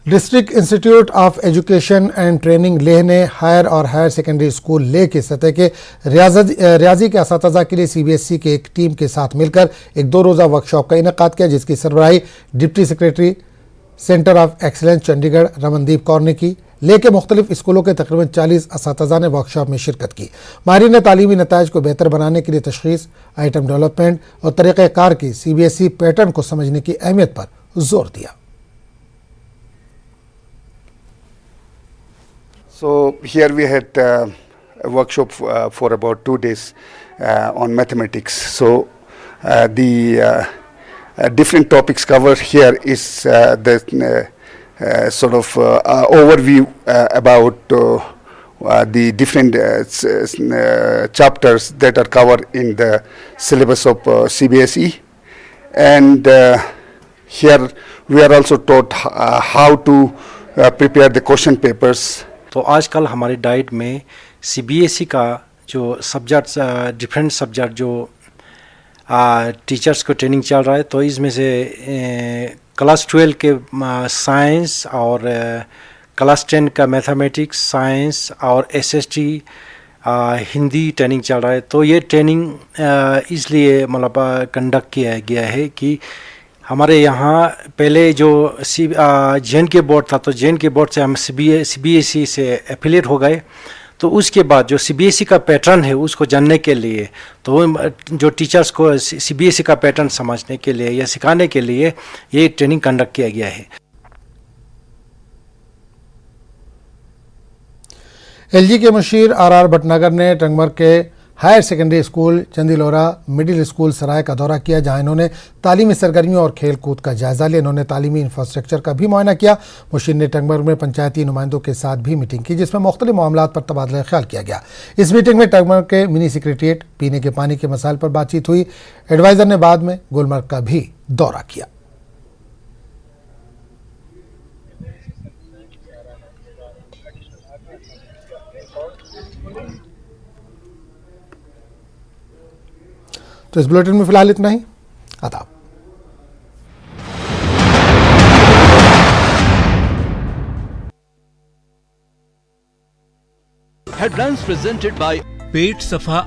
District institute of education and training Leh ने higher और higher secondary school Leh की सतह के रियाजी के असातिज़ा के लिए CBSE के एक टीम के साथ मिलकर एक 2 रोज़ा वर्कशॉप का इनेकाद किया, जिसकी सरबराही deputy secretary centre of excellence Chandigarh Ramandeep Kaur ने की। लेह के मुख्तलिफ स्कूलों के तकरीबन 40 असातिज़ा ने वर्कशॉप में शिरकत की। माहिरीन ने तालीमी नताइज को बेहतर बनाने के लिए तशख़ीस, आइटम डेवलपमेंट और तरीक़ाकार की CBSE पैटर्न को समझने की अहमियत पर जोर दिया। So here we had a workshop for about 2 days on mathematics. So the different topics covered here is the sort of overview about the different chapters that are covered in the syllabus of CBSE, and here we are also taught how to prepare the question papers. तो आजकल हमारी diet में CBSE का जो subjects different subject जो teachers को training चल रहा है, तो इसमें से क्लास 12 के साइंस और क्लास 10 का मैथमेटिक्स, साइंस और SST हिंदी ट्रेनिंग चल रहा है। तो ये ट्रेनिंग इसलिए मतलब कंडक्ट किया गया है कि हमारे यहाँ पहले जो JNK बोर्ड था, तो JNK बोर्ड से हम CBSE से एफिलिएट हो गए। तो उसके बाद जो CBSE का पैटर्न है उसको जानने के लिए, तो जो टीचर्स को CBSE का पैटर्न समझने के लिए या सिखाने के लिए ये ट्रेनिंग कंडक्ट किया गया है। LG के मुशीर RR भटनागर ने टंगमर के higher secondary school Chandilora middle school Sarai का दौरा किया, जहां इन्होंने तालीमी सरगर्मियों और खेल कूद का जायजा लिया। इन्होंने तालीमी इंफ्रास्ट्रक्चर का भी मुआयना किया। मुशीर ने टंगमर में पंचायती नुमाइंदों के साथ भी मीटिंग की, जिसमें मुख्तलिफ मामलात पर तबादला ख्याल किया गया। इस मीटिंग में टंगमर के मिनी सेक्रेटेरिएट, पीने के पानी के मसाइल पर बातचीत हुई। एडवाइज़र ने बाद में गुलमर्ग का भी दौरा किया। तो इस बुलेटिन में फिलहाल इतना ही। आदाब। हेडलाइंस प्रेजेंटेड बाय पेट सफा